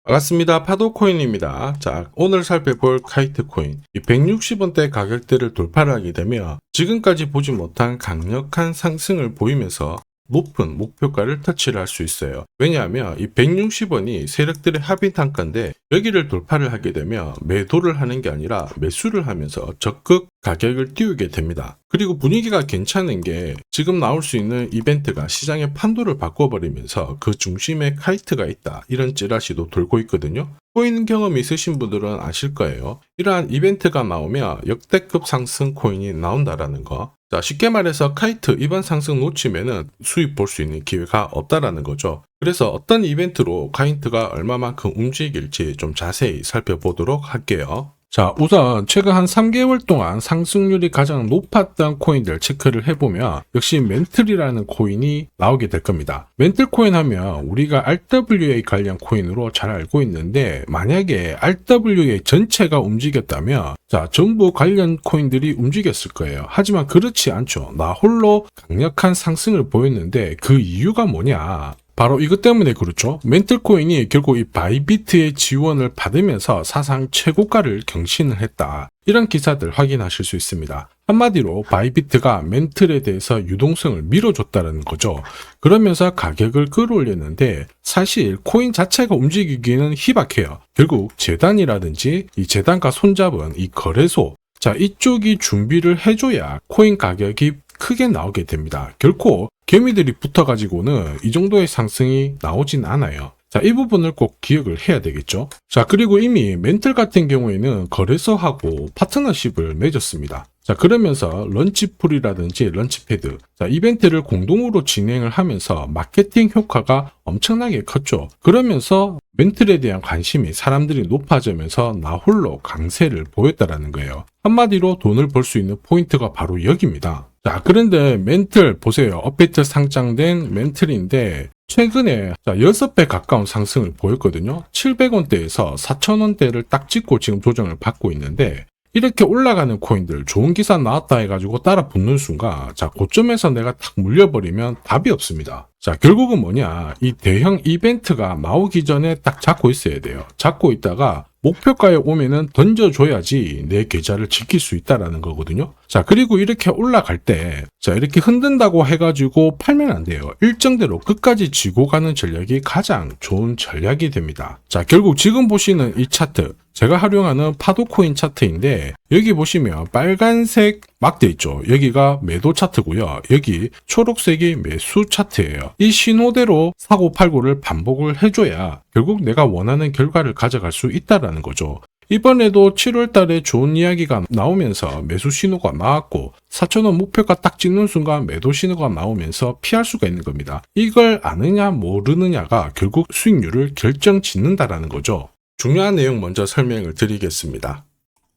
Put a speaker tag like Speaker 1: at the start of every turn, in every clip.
Speaker 1: 반갑습니다. 파도코인입니다. 자, 오늘 살펴볼 카이트코인. 이 160원대 가격대를 돌파를 하게 되면 지금까지 보지 못한 강력한 상승을 보이면서 높은 목표가를 터치를 할 수 있어요. 왜냐하면 이 160원이 세력들의 합의 단가인데 여기를 돌파를 하게 되면 매도를 하는 게 아니라 매수를 하면서 적극 가격을 띄우게 됩니다. 그리고 분위기가 괜찮은 게 지금 나올 수 있는 이벤트가 시장의 판도를 바꿔버리면서 그 중심에 카이트가 있다. 이런 찌라시도 돌고 있거든요. 코인 경험이 있으신 분들은 아실 거예요. 이러한 이벤트가 나오면 역대급 상승 코인이 나온다라는 거. 자, 쉽게 말해서 카이트 이번 상승 놓치면은 수익 볼 수 있는 기회가 없다라는 거죠. 그래서 어떤 이벤트로 카이트가 얼마만큼 움직일지 좀 자세히 살펴보도록 할게요. 자, 우선 최근 한 3개월 동안 상승률이 가장 높았던 코인들 체크를 해보면 역시 멘틀이라는 코인이 나오게 될 겁니다. 멘틀 코인 하면 우리가 RWA 관련 코인으로 잘 알고 있는데 만약에 RWA 전체가 움직였다면 자, 전부 관련 코인들이 움직였을 거예요. 하지만 그렇지 않죠. 나 홀로 강력한 상승을 보였는데 그 이유가 뭐냐? 바로 이것 때문에 그렇죠. 멘틀코인이 결국 이 바이비트의 지원을 받으면서 사상 최고가를 경신을 했다. 이런 기사들 확인하실 수 있습니다. 한마디로 바이비트가 멘틀에 대해서 유동성을 밀어줬다는 거죠. 그러면서 가격을 끌어올렸는데 사실 코인 자체가 움직이기는 희박해요. 결국 재단이라든지 이 재단과 손잡은 이 거래소, 자, 이쪽이 준비를 해줘야 코인 가격이 크게 나오게 됩니다. 결코 개미들이 붙어가지고는 이 정도의 상승이 나오진 않아요. 자, 이 부분을 꼭 기억을 해야 되겠죠. 자, 그리고 이미 멘틀 같은 경우에는 거래소하고 파트너십을 맺었습니다. 자, 그러면서 런치풀이라든지 런치패드, 자, 이벤트를 공동으로 진행을 하면서 마케팅 효과가 엄청나게 컸죠. 그러면서 멘틀에 대한 관심이 사람들이 높아지면서 나 홀로 강세를 보였다라는 거예요. 한마디로 돈을 벌 수 있는 포인트가 바로 여기입니다. 자, 그런데 멘틀 보세요. 업비트 상장된 멘틀인데 최근에 6배 가까운 상승을 보였거든요. 700원대에서 4,000원대를 딱 찍고 지금 조정을 받고 있는데 이렇게 올라가는 코인들 좋은 기사 나왔다 해가지고 따라 붙는 순간 자, 고점에서 내가 탁 물려버리면 답이 없습니다. 자, 결국은 뭐냐, 이 대형 이벤트가 나오기 전에 딱 잡고 있어야 돼요. 잡고 있다가 목표가에 오면은 던져줘야지 내 계좌를 지킬 수 있다라는 거거든요. 자, 그리고 이렇게 올라갈 때, 자, 이렇게 흔든다고 해가지고 팔면 안 돼요. 일정대로 끝까지 쥐고 가는 전략이 가장 좋은 전략이 됩니다. 자, 결국 지금 보시는 이 차트, 제가 활용하는 파도코인 차트인데, 여기 보시면 빨간색 막대 있죠. 여기가 매도 차트고요. 여기 초록색이 매수 차트예요. 이 신호대로 사고 팔고를 반복을 해줘야 결국 내가 원하는 결과를 가져갈 수 있다라는 거죠. 이번에도 7월 달에 좋은 이야기가 나오면서 매수 신호가 나왔고 4,000원 목표가 딱 찍는 순간 매도 신호가 나오면서 피할 수가 있는 겁니다. 이걸 아느냐 모르느냐가 결국 수익률을 결정짓는다라는 거죠. 중요한 내용 먼저 설명을 드리겠습니다.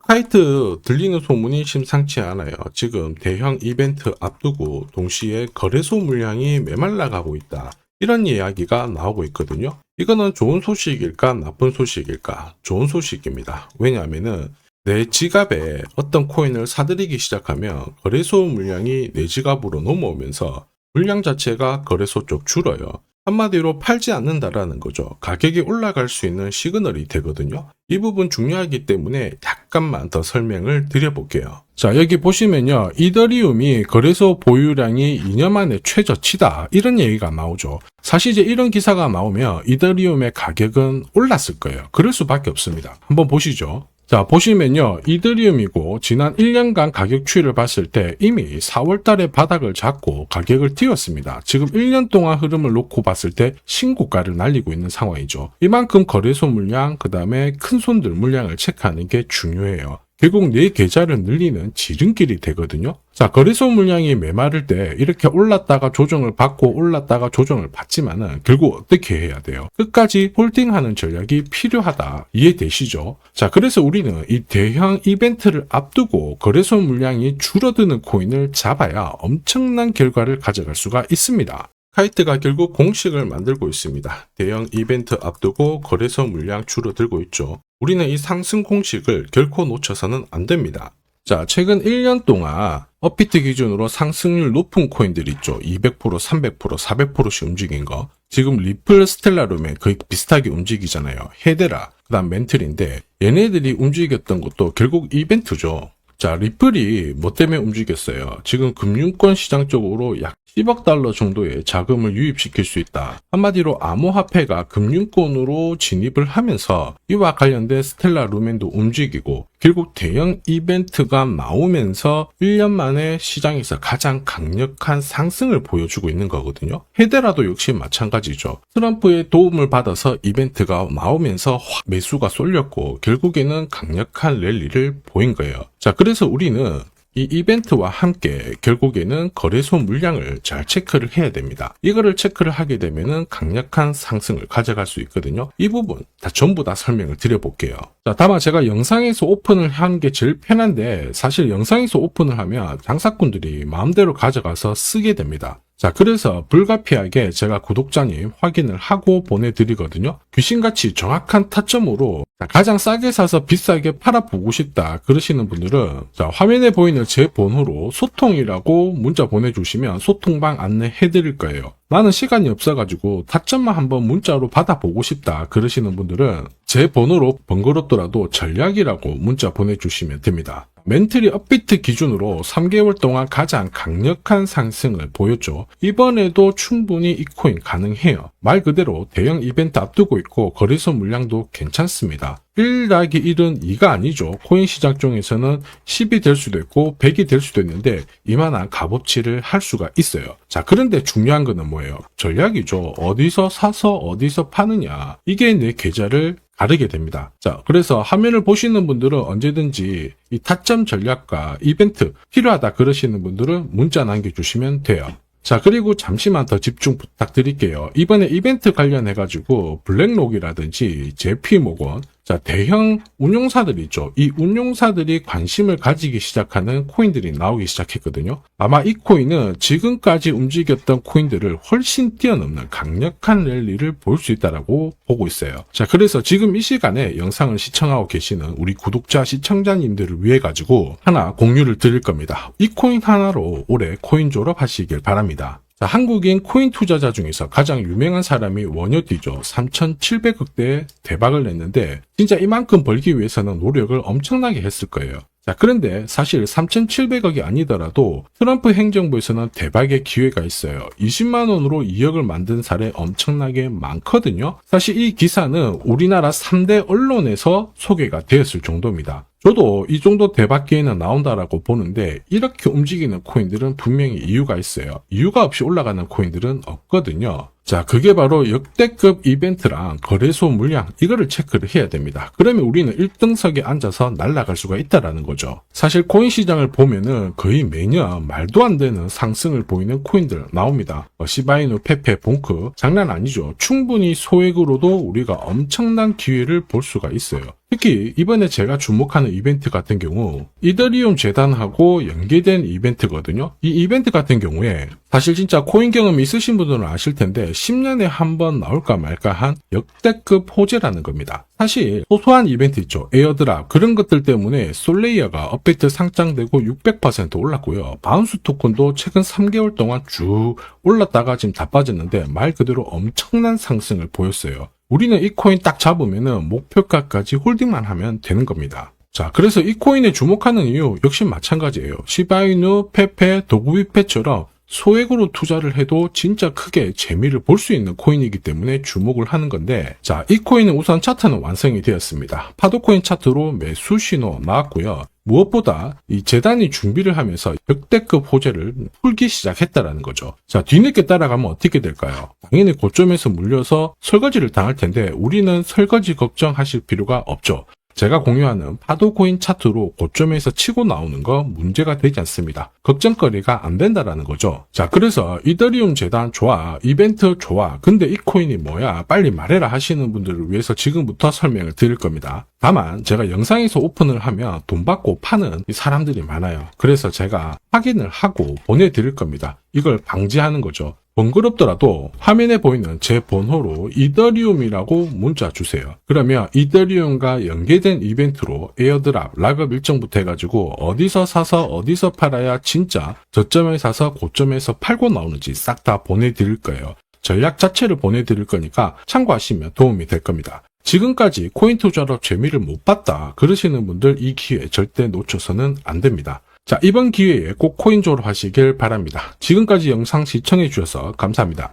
Speaker 1: 카이트 들리는 소문이 심상치 않아요. 지금 대형 이벤트 앞두고 동시에 거래소 물량이 메말라가고 있다. 이런 이야기가 나오고 있거든요. 이거는 좋은 소식일까 나쁜 소식일까? 좋은 소식입니다. 왜냐하면은 내 지갑에 어떤 코인을 사들이기 시작하면 거래소 물량이 내 지갑으로 넘어오면서 물량 자체가 거래소 쪽 줄어요. 한마디로 팔지 않는다라는 거죠. 가격이 올라갈 수 있는 시그널이 되거든요. 이 부분 중요하기 때문에 약간만 더 설명을 드려볼게요. 자, 여기 보시면요. 이더리움이 거래소 보유량이 2년 만에 최저치다. 이런 얘기가 나오죠. 사실 이제 이런 기사가 나오면 이더리움의 가격은 올랐을 거예요. 그럴 수밖에 없습니다. 한번 보시죠. 자, 보시면요. 이더리움이고 지난 1년간 가격 추이를 봤을 때 이미 4월 달에 바닥을 잡고 가격을 띄웠습니다. 지금 1년 동안 흐름을 놓고 봤을 때 신고가를 날리고 있는 상황이죠. 이만큼 거래소 물량, 그 다음에 큰 손들 물량을 체크하는 게 중요해요. 결국 내 계좌를 늘리는 지름길이 되거든요. 자, 거래소 물량이 메마를 때 이렇게 올랐다가 조정을 받고 올랐다가 조정을 받지만은 결국 어떻게 해야 돼요? 끝까지 홀딩하는 전략이 필요하다. 이해되시죠? 자, 그래서 우리는 이 대형 이벤트를 앞두고 거래소 물량이 줄어드는 코인을 잡아야 엄청난 결과를 가져갈 수가 있습니다. 카이트가 결국 공식을 만들고 있습니다. 대형 이벤트 앞두고 거래소 물량 줄어들고 있죠. 우리는 이 상승 공식을 결코 놓쳐서는 안 됩니다. 자, 최근 1년 동안 업비트 기준으로 상승률 높은 코인들 있죠. 200%, 300%, 400%씩 움직인 거. 지금 리플, 스텔라 루멘 거의 비슷하게 움직이잖아요. 헤데라, 그다음 멘틀인데 얘네들이 움직였던 것도 결국 이벤트죠. 자, 리플이 뭐 때문에 움직였어요? 지금 금융권 시장 쪽으로 약 10억 달러 정도의 자금을 유입시킬 수 있다. 한마디로 암호화폐가 금융권으로 진입을 하면서 이와 관련된 스텔라 루멘도 움직이고 결국 대형 이벤트가 나오면서 1년 만에 시장에서 가장 강력한 상승을 보여주고 있는 거거든요. 헤데라도 역시 마찬가지죠. 트럼프의 도움을 받아서 이벤트가 나오면서 확 매수가 쏠렸고 결국에는 강력한 랠리를 보인 거예요. 자, 그래서 우리는 이 이벤트와 함께 결국에는 거래소 물량을 잘 체크를 해야 됩니다. 이거를 체크를 하게 되면은 강력한 상승을 가져갈 수 있거든요. 이 부분 전부 다 설명을 드려볼게요. 자, 다만 제가 영상에서 오픈을 한 게 제일 편한데 사실 영상에서 오픈을 하면 장사꾼들이 마음대로 가져가서 쓰게 됩니다. 자, 그래서 불가피하게 제가 구독자님 확인을 하고 보내드리거든요. 귀신같이 정확한 타점으로 가장 싸게 사서 비싸게 팔아보고 싶다 그러시는 분들은 자, 화면에 보이는 제 번호로 소통이라고 문자 보내주시면 소통방 안내해드릴 거예요. 나는 시간이 없어가지고 타점만 한번 문자로 받아보고 싶다 그러시는 분들은 제 번호로 번거롭더라도 전략이라고 문자 보내주시면 됩니다. 멘틀이 업비트 기준으로 3개월 동안 가장 강력한 상승을 보였죠. 이번에도 충분히 이 코인 가능해요. 말 그대로 대형 이벤트 앞두고 있고 거래소 물량도 괜찮습니다. 1 더하기 1은 2가 아니죠. 코인 시장 쪽에서는 10이 될 수도 있고 100이 될 수도 있는데 이만한 값어치를 할 수가 있어요. 자, 그런데 중요한 거는 뭐예요? 전략이죠. 어디서 사서 어디서 파느냐. 이게 내 계좌를 가르게 됩니다. 자, 그래서 화면을 보시는 분들은 언제든지 이 타점 전략과 이벤트 필요하다 그러시는 분들은 문자 남겨주시면 돼요. 자, 그리고 잠시만 더 집중 부탁드릴게요. 이번에 이벤트 관련해가지고 블랙록이라든지 JP모건, 자, 대형 운용사들 있죠. 이 운용사들이 관심을 가지기 시작하는 코인들이 나오기 시작했거든요. 아마 이 코인은 지금까지 움직였던 코인들을 훨씬 뛰어넘는 강력한 랠리를 볼 수 있다라고 보고 있어요. 자, 그래서 지금 이 시간에 영상을 시청하고 계시는 우리 구독자 시청자님들을 위해 가지고 하나 공유를 드릴 겁니다. 이 코인 하나로 올해 코인 졸업하시길 바랍니다. 자, 한국인 코인 투자자 중에서 가장 유명한 사람이 원효띠죠. 3,700억대 대박을 냈는데 진짜 이만큼 벌기 위해서는 노력을 엄청나게 했을 거예요. 자, 그런데 사실 3,700억이 아니더라도 트럼프 행정부에서는 대박의 기회가 있어요. 20만 원으로 2억을 만든 사례 엄청나게 많거든요. 사실 이 기사는 우리나라 3대 언론에서 소개가 되었을 정도입니다. 저도 이 정도 대박 기회는 나온다라고 보는데 이렇게 움직이는 코인들은 분명히 이유가 있어요. 이유가 없이 올라가는 코인들은 없거든요. 자, 그게 바로 역대급 이벤트랑 거래소 물량 이거를 체크를 해야 됩니다. 그러면 우리는 1등석에 앉아서 날아갈 수가 있다라는 거죠. 사실 코인 시장을 보면은 거의 매년 말도 안 되는 상승을 보이는 코인들 나옵니다. 시바이누, 페페, 봉크 장난 아니죠. 충분히 소액으로도 우리가 엄청난 기회를 볼 수가 있어요. 특히 이번에 제가 주목하는 이벤트 같은 경우 이더리움 재단하고 연계된 이벤트거든요. 이 이벤트 같은 경우에 사실 진짜 코인 경험이 있으신 분들은 아실 텐데 10년에 한 번 나올까 말까 한 역대급 호재라는 겁니다. 사실 소소한 이벤트 있죠. 에어드랍 그런 것들 때문에 솔레이어가 업비트 상장되고 600% 올랐고요. 바운스 토큰도 최근 3개월 동안 쭉 올랐다가 지금 다 빠졌는데 말 그대로 엄청난 상승을 보였어요. 우리는 이 코인 딱 잡으면은 목표가까지 홀딩만 하면 되는 겁니다. 자, 그래서 이 코인에 주목하는 이유 역시 마찬가지예요. 시바이누, 페페, 도구비페처럼 소액으로 투자를 해도 진짜 크게 재미를 볼 수 있는 코인이기 때문에 주목을 하는 건데 자, 이 코인은 우선 차트는 완성이 되었습니다. 파도코인 차트로 매수 신호 나왔고요. 무엇보다 이 재단이 준비를 하면서 역대급 호재를 풀기 시작했다라는 거죠. 자, 뒤늦게 따라가면 어떻게 될까요? 당연히 고점에서 물려서 설거지를 당할 텐데 우리는 설거지 걱정하실 필요가 없죠. 제가 공유하는 파도코인 차트로 고점에서 치고 나오는 거 문제가 되지 않습니다. 걱정거리가 안 된다라는 거죠. 자, 그래서 이더리움 재단 좋아, 이벤트 좋아, 근데 이 코인이 뭐야? 빨리 말해라 하시는 분들을 위해서 지금부터 설명을 드릴 겁니다. 다만 제가 영상에서 오픈을 하면 돈 받고 파는 사람들이 많아요. 그래서 제가 확인을 하고 보내드릴 겁니다. 이걸 방지하는 거죠. 번거롭더라도 화면에 보이는 제 번호로 이더리움이라고 문자 주세요. 그러면 이더리움과 연계된 이벤트로 에어드랍, 락업 일정부터 해가지고 어디서 사서 어디서 팔아야 진짜 저점에 사서 고점에서 팔고 나오는지 싹 다 보내드릴 거예요. 전략 자체를 보내드릴 거니까 참고하시면 도움이 될 겁니다. 지금까지 코인 투자로 재미를 못 봤다 그러시는 분들 이 기회 절대 놓쳐서는 안 됩니다. 자, 이번 기회에 꼭 코인 졸업하시길 바랍니다. 지금까지 영상 시청해 주셔서 감사합니다.